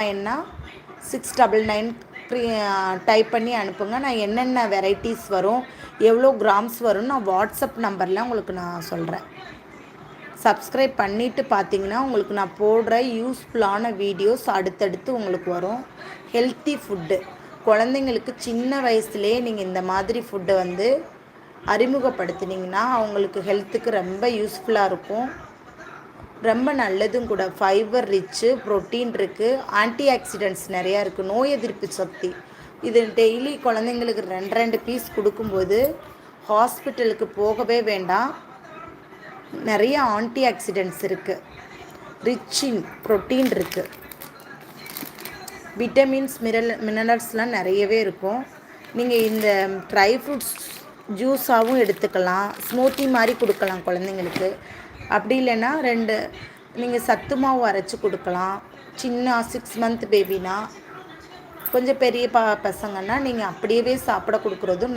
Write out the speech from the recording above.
9னா 699 type பண்ணி அனுப்புங்க. நான் என்னென்ன வெரைட்டிஸ் வரும், எவ்வளோ கிராம்ஸ் வரும்னு நான் வாட்ஸ்அப் நம்பரில் உங்களுக்கு நான் சொல்கிறேன். சப்ஸ்கிரைப் பண்ணிவிட்டு பார்த்தீங்கன்னா உங்களுக்கு நான் போடுற யூஸ்ஃபுல்லான வீடியோஸ் அடுத்தடுத்து உங்களுக்கு வரும். ஹெல்த்தி ஃபுட்டு குழந்தைங்களுக்கு சின்ன வயசுலேயே நீங்கள் இந்த மாதிரி ஃபுட்டை வந்து அறிமுகப்படுத்தினீங்கன்னா அவங்களுக்கு ஹெல்த்துக்கு ரொம்ப யூஸ்ஃபுல்லாக இருக்கும். ரொம்ப நல்லதும் கூட. ஃபைபர் ரிச்சு, ப்ரோட்டீன் இருக்குது, ஆன்டி ஆக்சிடென்ட்ஸ் நிறையா இருக்குது, நோய் எதிர்ப்பு சக்தி. இது டெய்லி குழந்தைங்களுக்கு 2 பீஸ் கொடுக்கும்போது ஹாஸ்பிட்டலுக்கு போகவே வேண்டாம். நிறைய ஆன்டி ஆக்சிடென்ட்ஸ் இருக்குது, ரிச்சின் ப்ரோட்டீன் இருக்குது, விட்டமின்ஸ் மினரல்ஸ்லாம் நிறையவே இருக்கும். நீங்கள் இந்த ட்ரை ஃப்ரூட்ஸ் ஜூஸாகவும் எடுத்துக்கலாம், ஸ்மூத்தி மாதிரி கொடுக்கலாம் குழந்தைங்களுக்கு. அப்படி இல்லைன்னா நீங்கள் சத்து மாவு அரைச்சி கொடுக்கலாம். சின்ன 6 மந்த் பேபினா, கொஞ்சம் பெரிய பசங்கன்னா நீங்கள் அப்படியே சாப்பிட கொடுக்குறதும்